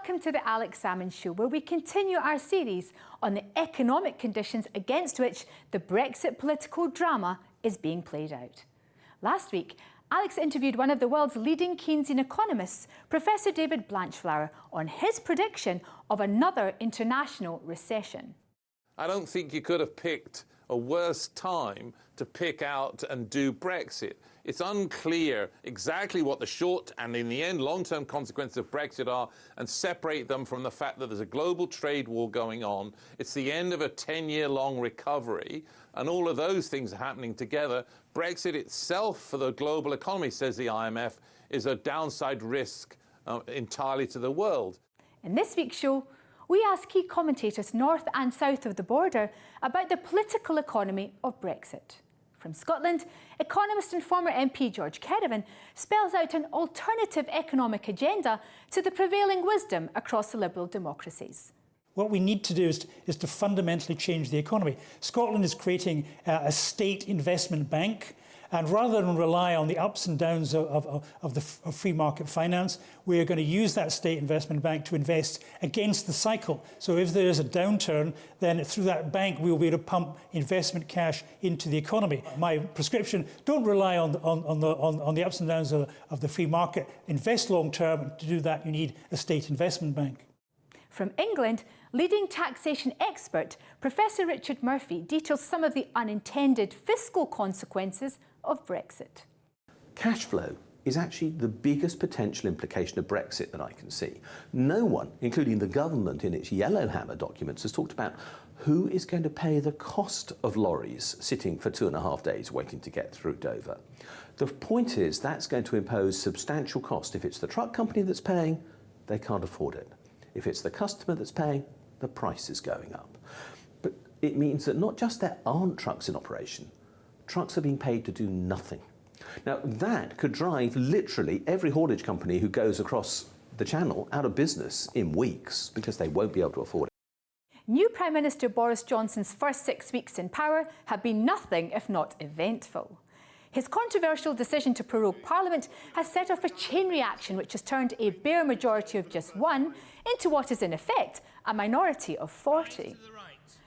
Welcome to the Alex Salmond Show, where we continue our series on the economic conditions against which the Brexit political drama is being played out. Last week, Alex interviewed one of the world's leading Keynesian economists, Professor David Blanchflower, on his prediction of another international recession. I don't think you could have picked a worse time to pick out and do Brexit. It's unclear exactly what the short and, in the end, long-term consequences of Brexit are, and separate them from the fact that there's a global trade war going on. It's the end of a 10-year-long recovery, and all of those things are happening together. Brexit itself for the global economy, says the IMF, is a downside risk entirely to the world. In this week's show, we ask key commentators north and south of the border about the political economy of Brexit. From Scotland, economist and former MP George Kerrivan spells out an alternative economic agenda to the prevailing wisdom across the liberal democracies. What we need to do is to fundamentally change the economy. Scotland is creating a state investment bank, and rather than rely on the ups and downs of free market finance, we are going to use that state investment bank to invest against the cycle. So if there is a downturn, then through that bank we will be able to pump investment cash into the economy. My prescription: don't rely on the ups and downs of the free market. Invest long term, and to do that you need a state investment bank. From England, leading taxation expert Professor Richard Murphy details some of the unintended fiscal consequences of Brexit. Cash flow is actually the biggest potential implication of Brexit that I can see. No one, including the government in its Yellowhammer documents, has talked about who is going to pay the cost of lorries sitting for 2.5 days waiting to get through Dover. The point is that's going to impose substantial cost. If it's the truck company that's paying, they can't afford it. If it's the customer that's paying, the price is going up. But it means that not just there aren't trucks in operation, trucks are being paid to do nothing. Now, that could drive literally every haulage company who goes across the channel out of business in weeks because they won't be able to afford it. New Prime Minister Boris Johnson's first 6 weeks in power have been nothing if not eventful. His controversial decision to prorogue Parliament has set off a chain reaction which has turned a bare majority of just one into what is in effect a minority of 40.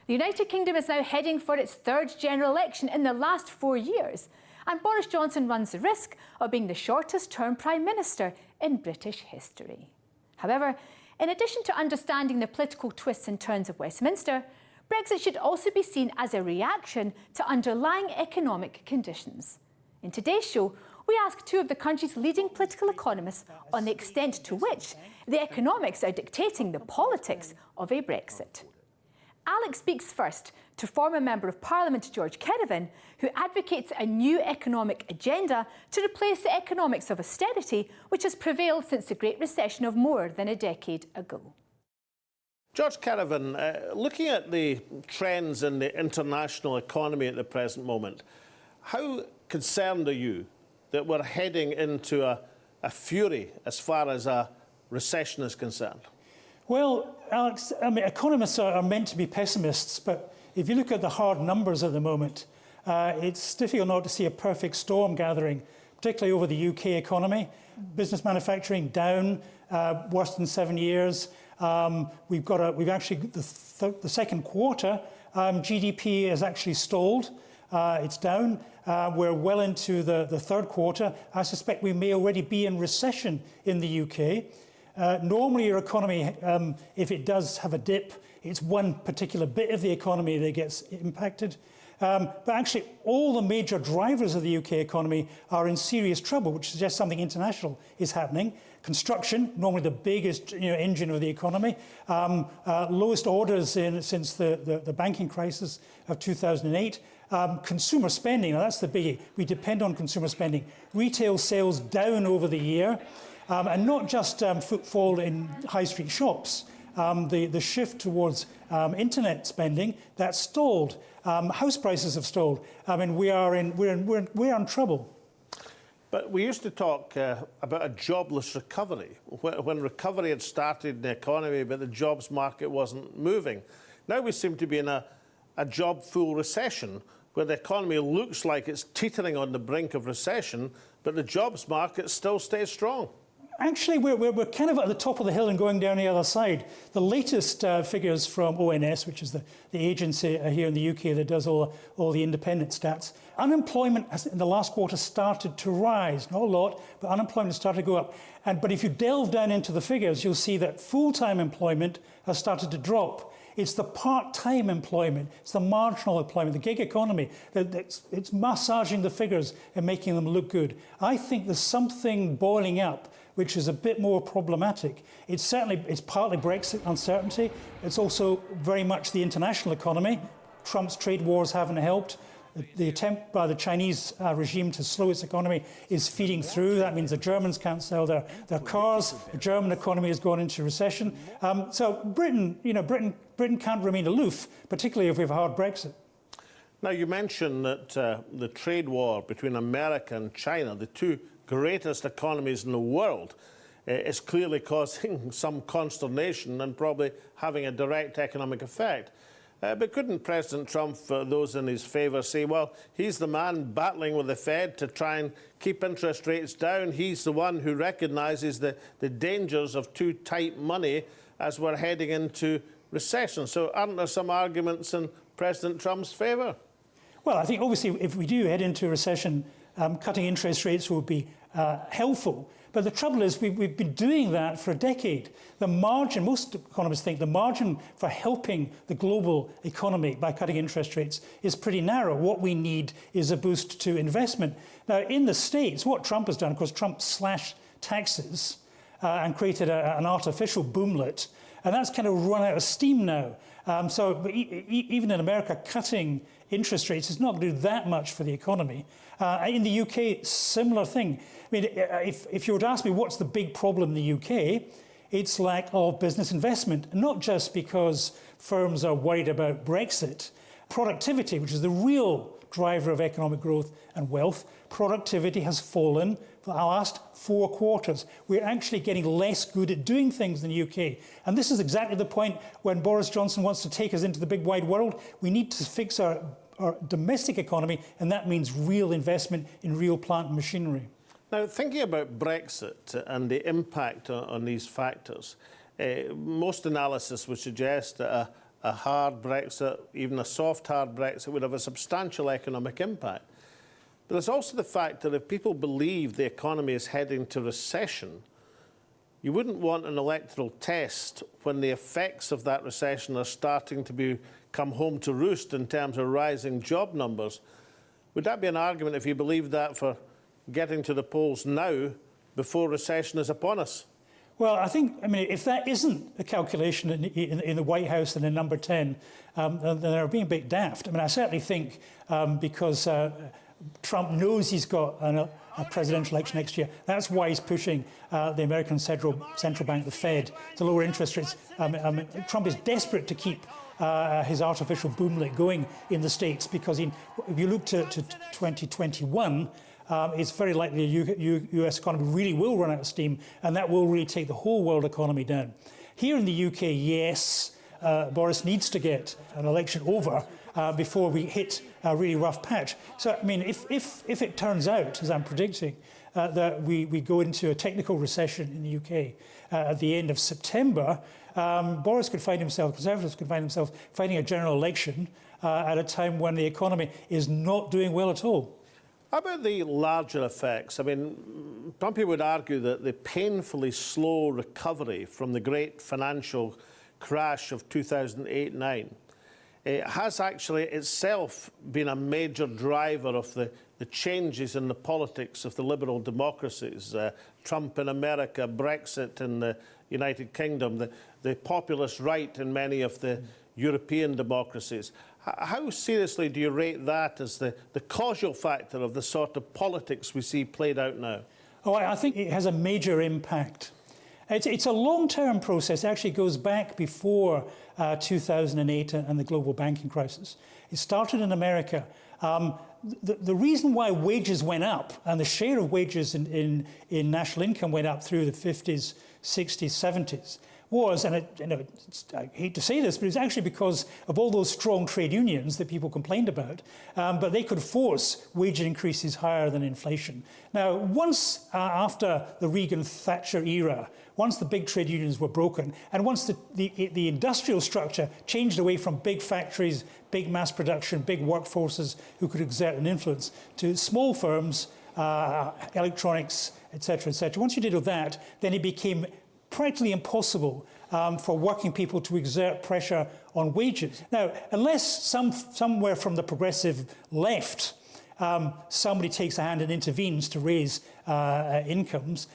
The United Kingdom is now heading for its third general election in the last 4 years, and Boris Johnson runs the risk of being the shortest-term Prime Minister in British history. However, in addition to understanding the political twists and turns of Westminster, Brexit should also be seen as a reaction to underlying economic conditions. In today's show, we ask two of the country's leading political economists on the extent to which the economics are dictating the politics of a Brexit. Alex speaks first to former Member of Parliament George Kerrivan, who advocates a new economic agenda to replace the economics of austerity which has prevailed since the Great Recession of more than a decade ago. George Kerrivan, looking at the trends in the international economy at the present moment, how concerned are you that we're heading into a fury as far as a recession is concerned? Well, Alex, I mean, economists are meant to be pessimists, but if you look at the hard numbers at the moment, it's difficult not to see a perfect storm gathering, particularly over the UK economy. Business manufacturing down, worse than 7 years. We've actually, the second quarter, GDP has actually stalled. It's down. We're well into the third quarter. I suspect we may already be in recession in the UK. Normally your economy, if it does have a dip, it's one particular bit of the economy that gets impacted. But actually all the major drivers of the UK economy are in serious trouble, which suggests something international is happening. Construction, normally the biggest engine of the economy, lowest orders since the banking crisis of 2008. Consumer spending, now that's the biggie. We depend on consumer spending. Retail sales down over the year, and not just footfall in high street shops. The shift towards internet spending, that's stalled. House prices have stalled. I mean, we're in trouble. But we used to talk about a jobless recovery, when recovery had started in the economy, but the jobs market wasn't moving. Now we seem to be in a job-full recession, where the economy looks like it's teetering on the brink of recession, but the jobs market still stays strong. Actually, we're kind of at the top of the hill and going down the other side. The latest figures from ONS, which is the agency here in the UK that does all the independent stats, unemployment has, in the last quarter, started to rise. Not a lot, but unemployment started to go up. But if you delve down into the figures, you'll see that full-time employment has started to drop. It's the part-time employment, it's the marginal employment, the gig economy, it's massaging the figures and making them look good. I think there's something boiling up which is a bit more problematic. It's partly Brexit uncertainty. It's also very much the international economy. Trump's trade wars haven't helped. The attempt by the Chinese regime to slow its economy is feeding through. That means the Germans can't sell their cars. The German economy has gone into recession. So Britain can't remain aloof, particularly if we have a hard Brexit. Now, you mentioned that the trade war between America and China, the two greatest economies in the world, is clearly causing some consternation and probably having a direct economic effect. But couldn't President Trump, those in his favour, say, well, he's the man battling with the Fed to try and keep interest rates down. He's the one who recognises the dangers of too tight money as we're heading into recession. So aren't there some arguments in President Trump's favour? Well, I think obviously if we do head into a recession, cutting interest rates will be helpful. But the trouble is we've been doing that for a decade. The margin, most economists think the margin for helping the global economy by cutting interest rates is pretty narrow. What we need is a boost to investment. Now, in the States, what Trump has done, of course, Trump slashed taxes and created an artificial boomlet. And that's kind of run out of steam now. So even in America, cutting interest rates is not going to do that much for the economy. In the UK, similar thing. I mean, if you were to ask me what's the big problem in the UK, it's lack of business investment, not just because firms are worried about Brexit. Productivity, which is the real driver of economic growth and wealth, productivity has fallen for the last 4 quarters. We're actually getting less good at doing things in the UK. And this is exactly the point when Boris Johnson wants to take us into the big wide world. We need to fix our domestic economy, and that means real investment in real plant and machinery. Now, thinking about Brexit and the impact on these factors, most analysis would suggest that a hard Brexit, even a soft hard Brexit, would have a substantial economic impact. But there's also the fact that if people believe the economy is heading to recession, you wouldn't want an electoral test when the effects of that recession are starting to come home to roost in terms of rising job numbers. Would that be an argument, if you believe that, for getting to the polls now before recession is upon us? Well, I mean, if that isn't a calculation in the White House and in Number 10, then they're being a bit daft. I mean, I certainly think because Trump knows he's got a presidential election next year, that's why he's pushing the American Central Bank, the Fed, to lower interest rates. Trump is desperate to keep his artificial boomlet going in the States because if you look to 2021, it's very likely the US economy really will run out of steam, and that will really take the whole world economy down. Here in the UK, yes, Boris needs to get an election over before we hit a really rough patch. So, I mean, if it turns out, as I'm predicting, that we go into a technical recession in the UK at the end of September, Boris could find himself, Conservatives could find themselves fighting a general election at a time when the economy is not doing well at all. How about the larger effects? I mean, some people would argue that the painfully slow recovery from the great financial crash of 2008-9 has actually itself been a major driver of the changes in the politics of the liberal democracies. Trump in America, Brexit in the United Kingdom, the populist right in many of the European democracies. How seriously do you rate that as the causal factor of the sort of politics we see played out now? Oh, I think it has a major impact. It's a long-term process. It actually goes back before 2008 and the global banking crisis. It started in America. The reason why wages went up and the share of wages in national income went up through the 50s, 60s, 70s was, and I hate to say this, but it was actually because of all those strong trade unions that people complained about, but they could force wage increases higher than inflation. Now, once after the Reagan-Thatcher era, once the big trade unions were broken, and once the industrial structure changed away from big factories, big mass production, big workforces who could exert an influence, to small firms, electronics, etc., etc. Once you did all that, then it became practically impossible for working people to exert pressure on wages. Now, unless somewhere from the progressive left somebody takes a hand and intervenes to raise incomes,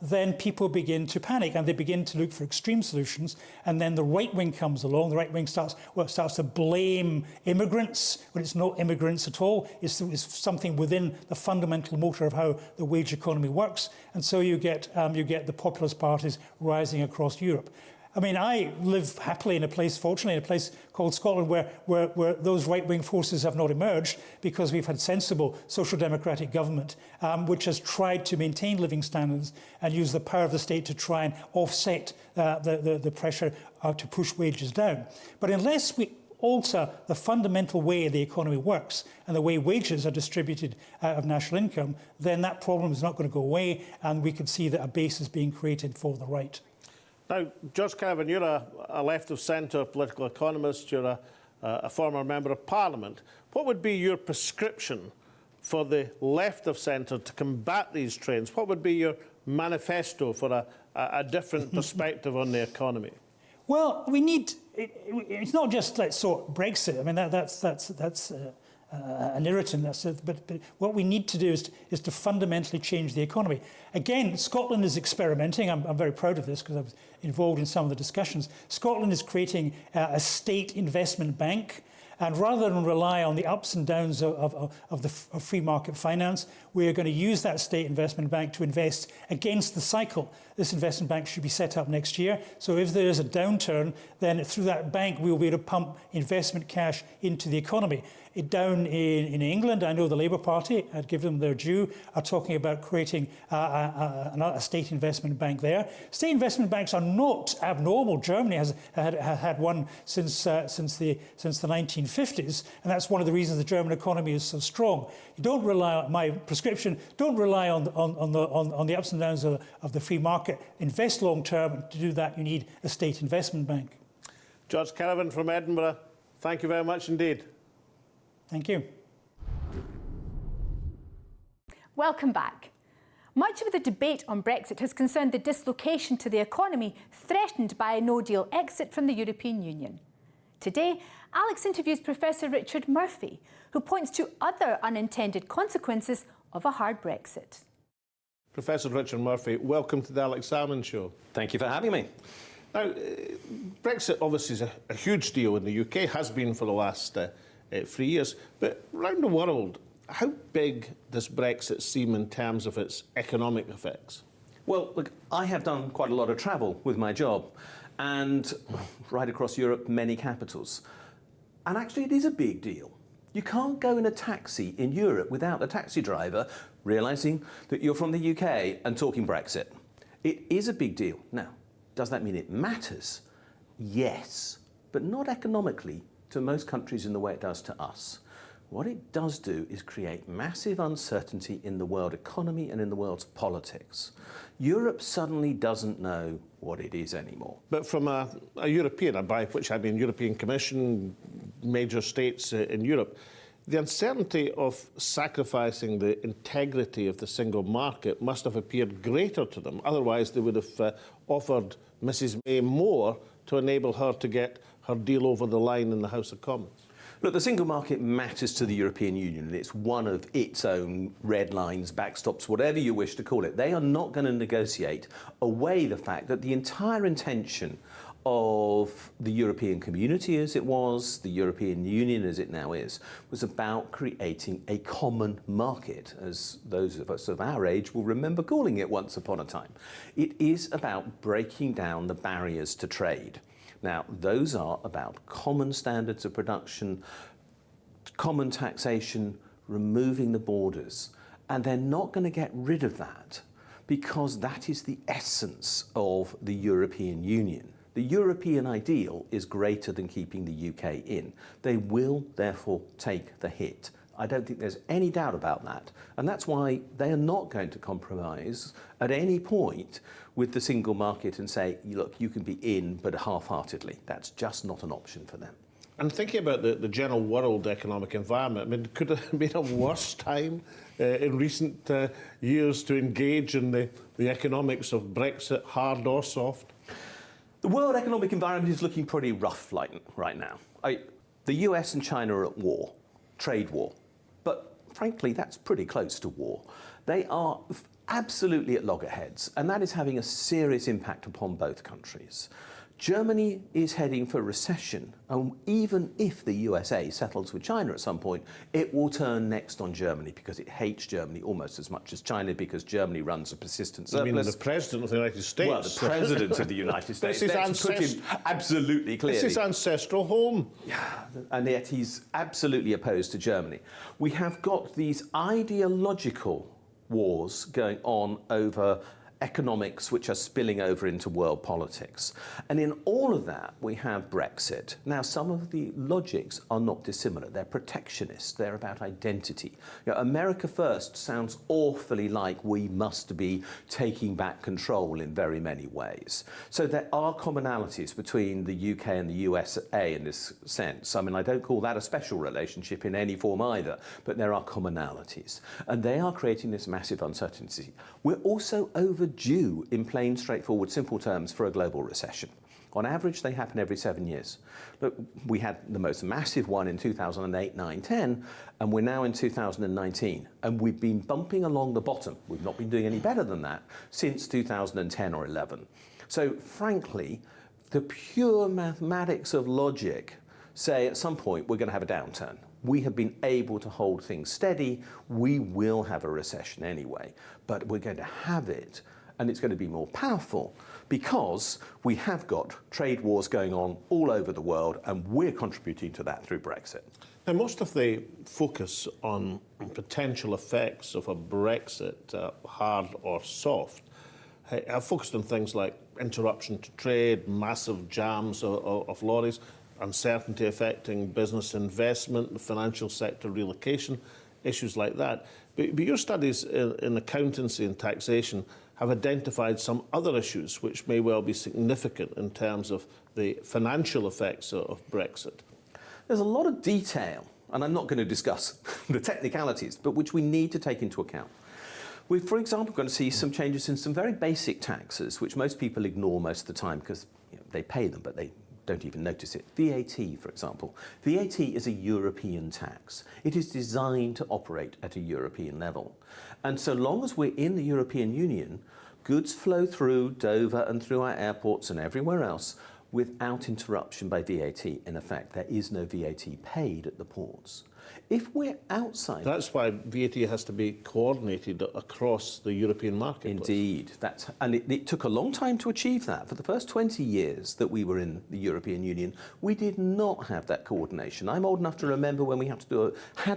then people begin to panic and they begin to look for extreme solutions. And then the right wing comes along. The right wing starts to blame immigrants when it's not immigrants at all. It's something within the fundamental motor of how the wage economy works. And so you get the populist parties rising across Europe. I mean, I live happily in a place, fortunately, in a place called Scotland where those right-wing forces have not emerged because we've had sensible social democratic government which has tried to maintain living standards and use the power of the state to try and offset the pressure to push wages down. But unless we alter the fundamental way the economy works and the way wages are distributed out of national income, then that problem is not going to go away, and we can see that a base is being created for the right. Now, George Canavan, you're a left-of-centre political economist. You're a former Member of Parliament. What would be your prescription for the left-of-centre to combat these trends? What would be your manifesto for a different perspective on the economy? Well, we need. It's not just let's sort Brexit. I mean, that's an irritant. But what we need to do is to fundamentally change the economy. Again, Scotland is experimenting. I'm very proud of this because I was involved in some of the discussions. Scotland is creating a state investment bank. And rather than rely on the ups and downs of free market finance, we are going to use that state investment bank to invest against the cycle. This investment bank should be set up next year. So if there is a downturn, then through that bank, we'll be able to pump investment cash into the economy. Down in England, I know the Labour Party, I'd give them their due, are talking about creating a state investment bank there. State investment banks are not abnormal. Germany has had one since the 1950s, and that's one of the reasons the German economy is so strong. You don't rely on my prescription. Don't rely on the ups and downs of the free market. Invest long term, and to do that, you need a state investment bank. George Canavan from Edinburgh, thank you very much indeed. Thank you. Welcome back. Much of the debate on Brexit has concerned the dislocation to the economy threatened by a no-deal exit from the European Union. Today, Alex interviews Professor Richard Murphy, who points to other unintended consequences of a hard Brexit. Professor Richard Murphy, welcome to the Alex Salmond Show. Thank you for having me. Now, Brexit obviously is a huge deal in the UK, has been for the last 3 years. But around the world, how big does Brexit seem in terms of its economic effects? Well, look, I have done quite a lot of travel with my job, and right across Europe, many capitals. And actually, it is a big deal. You can't go in a taxi in Europe without the taxi driver realising that you're from the UK and talking Brexit. It is a big deal. Now, does that mean it matters? Yes, but not economically to most countries in the way it does to us. What it does do is create massive uncertainty in the world economy and in the world's politics. Europe suddenly doesn't know what it is anymore. But from a European, by which I mean European Commission, major states in Europe, the uncertainty of sacrificing the integrity of the single market must have appeared greater to them. Otherwise, they would have offered Mrs May more to enable her to get her deal over the line in the House of Commons. Look, the single market matters to the European Union, and it's one of its own red lines, backstops, whatever you wish to call it. They are not going to negotiate away the fact that the entire intention of the European community as it was, the European Union as it now is, was about creating a common market, as those of us of our age will remember calling it once upon a time. It is about breaking down the barriers to trade. Now, those are about common standards of production, common taxation, removing the borders. And they're not going to get rid of that because that is the essence of the European Union. The European ideal is greater than keeping the UK in. They will therefore take the hit. I don't think there's any doubt about that. And that's why they are not going to compromise at any point with the single market and say, look, you can be in, but half-heartedly. That's just not an option for them. And thinking about the general world economic environment, I mean, could it have been a worse time in recent years to engage in the economics of Brexit, hard or soft? The world economic environment is looking pretty rough right now. The US and China are at war, trade war. But frankly, that's pretty close to war. They are absolutely at loggerheads, and that is having a serious impact upon both countries. Germany is heading for recession, and even if the USA settles with China at some point, it will turn next on Germany because it hates Germany almost as much as China, because Germany runs a persistent surplus. I mean, the President of the United States. Well, the President of the United States. Let's put him absolutely clearly. It's his ancestral home. Yeah, and yet he's absolutely opposed to Germany. We have got these ideological wars going on over economics which are spilling over into world politics. And in all of that, we have Brexit. Now, some of the logics are not dissimilar. They're protectionist. They're about identity. You know, America first sounds awfully like we must be taking back control in very many ways. So there are commonalities between the UK and the USA in this sense. I mean, I don't call that a special relationship in any form either, but there are commonalities. And they are creating this massive uncertainty. We're also overdue, in plain, straightforward, simple terms, for a global recession. On average, they happen every 7 years. Look, we had the most massive one in 2008, 9, 10, and we're now in 2019. And we've been bumping along the bottom. We've not been doing any better than that since 2010 or 11. So frankly, the pure mathematics of logic say at some point we're going to have a downturn. We have been able to hold things steady. We will have a recession anyway, but we're going to have it, and it's going to be more powerful because we have got trade wars going on all over the world, and we're contributing to that through Brexit. Now, most of the focus on potential effects of a Brexit, hard or soft, have focused on things like interruption to trade, massive jams of lorries, uncertainty affecting business investment, the financial sector relocation, issues like that. But your studies in accountancy and taxation have identified some other issues which may well be significant in terms of the financial effects of Brexit. There's a lot of detail, and I'm not going to discuss the technicalities, but which we need to take into account. We're, for example, going to see some changes in some very basic taxes, which most people ignore most of the time because they pay them, but they don't even notice it. VAT, for example. VAT is a European tax. It is designed to operate at a European level. And so long as we're in the European Union, goods flow through Dover and through our airports and everywhere else without interruption by VAT. In effect, there is no VAT paid at the ports. If we're outside... That's why VAT has to be coordinated across the European market. Indeed. And it took a long time to achieve that. For the first 20 years that we were in the European Union, we did not have that coordination. I'm old enough to remember when we had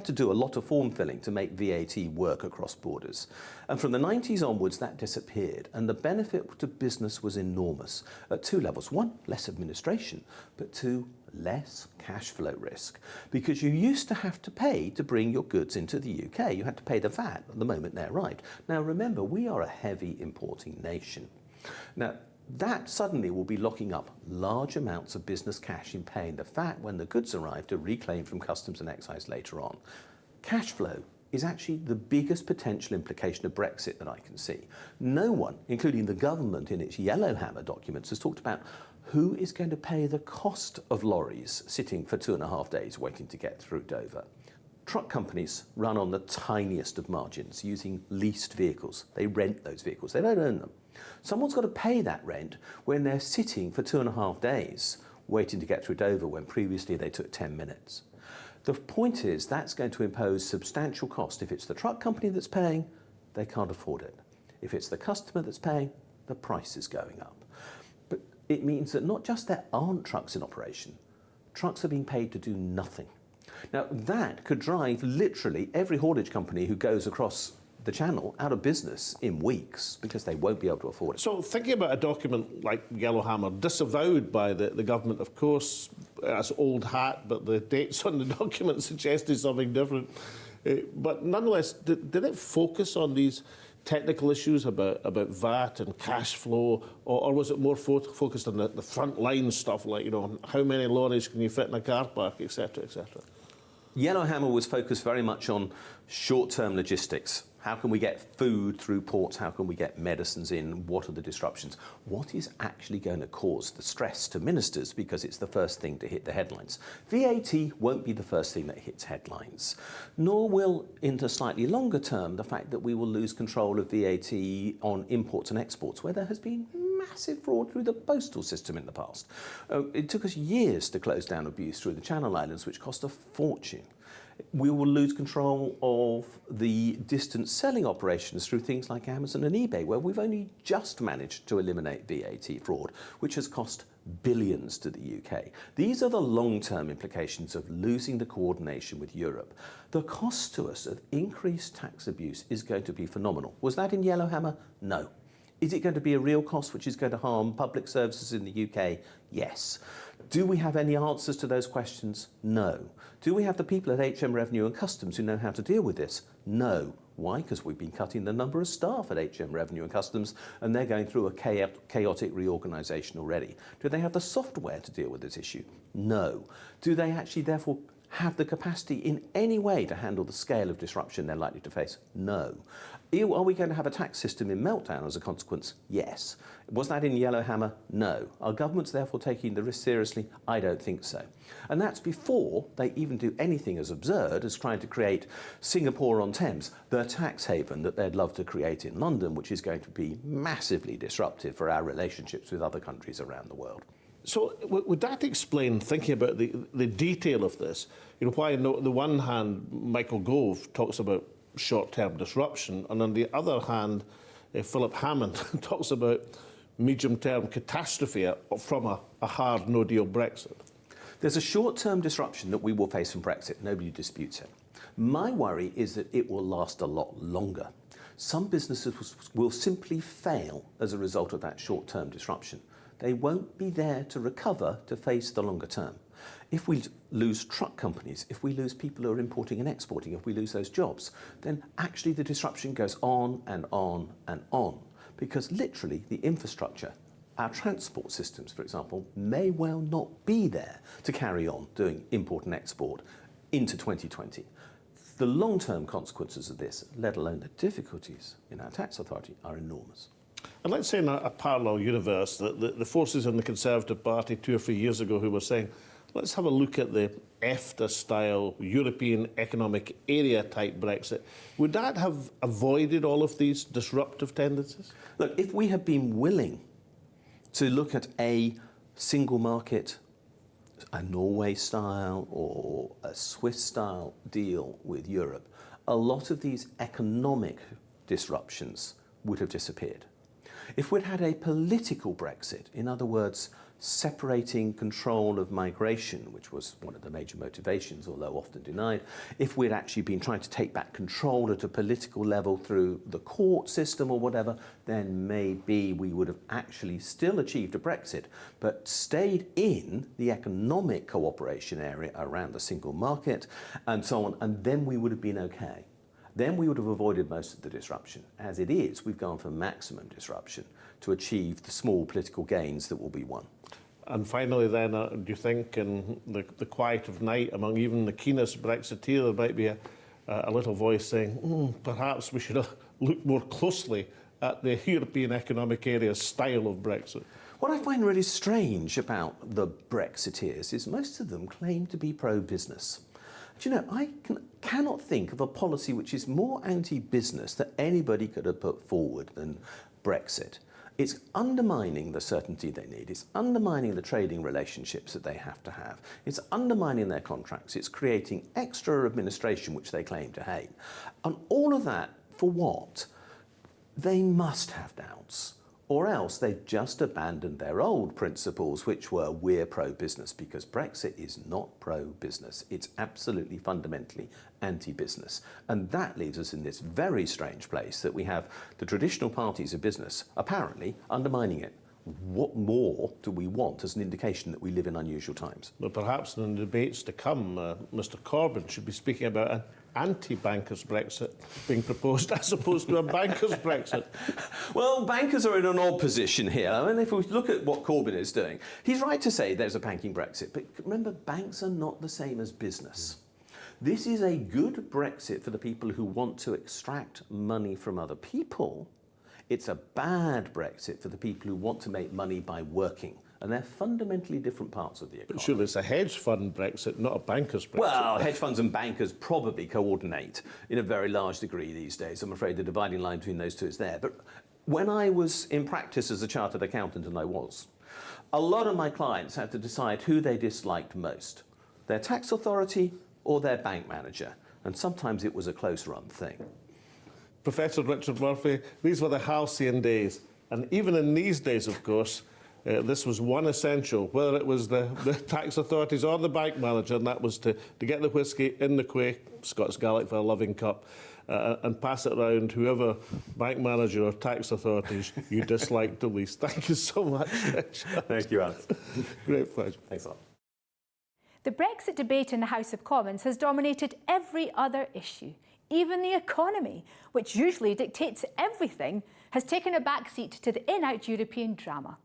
to do a lot of form filling to make VAT work across borders. And from the 90s onwards, that disappeared. And the benefit to business was enormous at two levels. One, less administration, but two, less cash flow risk, because you used to have to pay to bring your goods into the UK. You had to pay the VAT at the moment they arrived. Now remember, we are a heavy importing nation. Now that suddenly will be locking up large amounts of business cash in paying the VAT when the goods arrive to reclaim from customs and excise later on. Cash flow is actually the biggest potential implication of Brexit that I can see. No one, including the government in its Yellowhammer documents, has talked about who is going to pay the cost of lorries sitting for 2.5 days waiting to get through Dover. Truck companies run on the tiniest of margins using leased vehicles. They rent those vehicles, they don't own them. Someone's got to pay that rent when they're sitting for 2.5 days waiting to get through Dover when previously they took 10 minutes. The point is that's going to impose substantial cost. If it's the truck company that's paying, they can't afford it. If it's the customer that's paying, the price is going up. But it means that not just there aren't trucks in operation, trucks are being paid to do nothing. Now that could drive literally every haulage company who goes across the Channel out of business in weeks because they won't be able to afford it. So thinking about a document like Yellowhammer, disavowed by the government, of course, as old hat, but the dates on the document suggested something different. But nonetheless, did it focus on these technical issues about VAT and cash flow, or was it more focused on the front line stuff, like, you know, how many lorries can you fit in a car park, etc., etc.? Yellowhammer was focused very much on short-term logistics. How can we get food through ports? How can we get medicines in? What are the disruptions? What is actually going to cause the stress to ministers, because it's the first thing to hit the headlines? VAT won't be the first thing that hits headlines, nor will, into slightly longer term, the fact that we will lose control of VAT on imports and exports, where there has been massive fraud through the postal system in the past. It took us years to close down abuse through the Channel Islands, which cost a fortune. We will lose control of the distance selling operations through things like Amazon and eBay, where we've only just managed to eliminate VAT fraud, which has cost billions to the UK. These are the long-term implications of losing the coordination with Europe. The cost to us of increased tax abuse is going to be phenomenal. Was that in Yellowhammer? No. Is it going to be a real cost which is going to harm public services in the UK? Yes. Do we have any answers to those questions? No. Do we have the people at HM Revenue and Customs who know how to deal with this? No. Why? Because we've been cutting the number of staff at HM Revenue and Customs, and they're going through a chaotic reorganisation already. Do they have the software to deal with this issue? No. Do they actually therefore have the capacity in any way to handle the scale of disruption they're likely to face? No. Are we going to have a tax system in meltdown as a consequence? Yes. Was that in Yellowhammer? No. Are governments therefore taking the risk seriously? I don't think so. And that's before they even do anything as absurd as trying to create Singapore-on-Thames, the tax haven that they'd love to create in London, which is going to be massively disruptive for our relationships with other countries around the world. So would that explain, thinking about the detail of this, you know, why on the one hand Michael Gove talks about short-term disruption, and on the other hand Philip Hammond talks about medium-term catastrophe from a hard no-deal Brexit? There's a short-term disruption that we will face from Brexit. Nobody disputes it. My worry is that it will last a lot longer. Some businesses will simply fail as a result of that short-term disruption. They won't be there to recover to face the longer term. If we lose truck companies, if we lose people who are importing and exporting, if we lose those jobs, then actually the disruption goes on and on and on. Because literally the infrastructure, our transport systems, for example, may well not be there to carry on doing import and export into 2020. The long-term consequences of this, let alone the difficulties in our tax authority, are enormous. And let's say in a parallel universe, the forces in the Conservative Party 2 or 3 years ago who were saying, let's have a look at the EFTA-style European Economic Area type Brexit. Would that have avoided all of these disruptive tendencies? Look, if we had been willing to look at a single market, a Norway-style or a Swiss-style deal with Europe, a lot of these economic disruptions would have disappeared. If we'd had a political Brexit, in other words, separating control of migration, which was one of the major motivations, although often denied, if we'd actually been trying to take back control at a political level through the court system or whatever, then maybe we would have actually still achieved a Brexit, but stayed in the economic cooperation area around the single market and so on, and then we would have been okay. Then we would have avoided most of the disruption. As it is, we've gone for maximum disruption to achieve the small political gains that will be won. And finally then, do you think in the quiet of night, among even the keenest Brexiteer, there might be a little voice saying, perhaps we should look more closely at the European Economic Area's style of Brexit? What I find really strange about the Brexiteers is most of them claim to be pro-business. Do you know, I cannot think of a policy which is more anti-business that anybody could have put forward than Brexit. It's undermining the certainty they need. It's undermining the trading relationships that they have to have. It's undermining their contracts. It's creating extra administration, which they claim to hate. And all of that, for what? They must have doubts. or else they've just abandoned their old principles, which were we're pro-business, because Brexit is not pro-business. It's absolutely fundamentally anti-business. And that leaves us in this very strange place that we have the traditional parties of business apparently undermining it. What more do we want as an indication that we live in unusual times? Well, perhaps in the debates to come, Mr Corbyn should be speaking about an anti-bankers Brexit being proposed as opposed to a bankers Brexit. Well, bankers are in an odd position here. I mean, if we look at what Corbyn is doing, he's right to say there's a banking Brexit, but remember, banks are not the same as business. This is a good Brexit for the people who want to extract money from other people. It's a bad Brexit for the people who want to make money by working. And they're fundamentally different parts of the economy. But surely it's a hedge fund Brexit, not a bankers Brexit. Well, hedge funds and bankers probably coordinate in a very large degree these days. I'm afraid the dividing line between those two is there. But when I was in practice as a chartered accountant, and I was, a lot of my clients had to decide who they disliked most, their tax authority or their bank manager. And sometimes it was a close-run thing. Professor Richard Murphy, these were the halcyon days. And even in these days, of course, this was one essential, whether it was the tax authorities or the bank manager, and that was to get the whisky in the quay, Scots Gaelic for a loving cup, and pass it around whoever bank manager or tax authorities you disliked the least. Thank you so much. Thank you, Alex. Great pleasure. Thanks a lot. The Brexit debate in the House of Commons has dominated every other issue. Even the economy, which usually dictates everything, has taken a backseat to the in-out European drama.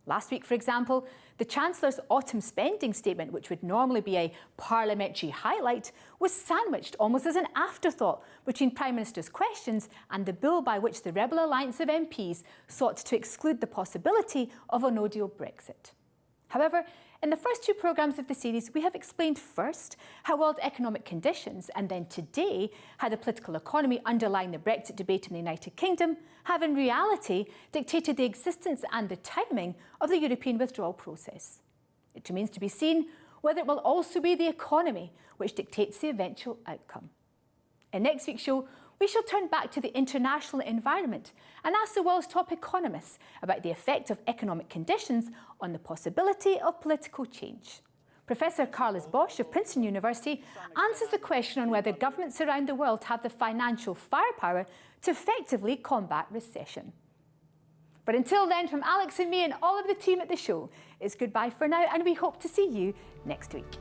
Last week, for example, the Chancellor's autumn spending statement, which would normally be a parliamentary highlight, was sandwiched almost as an afterthought between Prime Minister's questions and the bill by which the rebel alliance of MPs sought to exclude the possibility of a no-deal Brexit. However, in the first two programmes of the series, we have explained first how world economic conditions, and then today how the political economy underlying the Brexit debate in the United Kingdom have in reality dictated the existence and the timing of the European withdrawal process. It remains to be seen whether it will also be the economy which dictates the eventual outcome. In next week's show, we shall turn back to the international environment and ask the world's top economists about the effect of economic conditions on the possibility of political change. Professor Carlos Bosch of Princeton University answers the question on whether governments around the world have the financial firepower to effectively combat recession. But until then, from Alex and me and all of the team at the show, it's goodbye for now, and we hope to see you next week.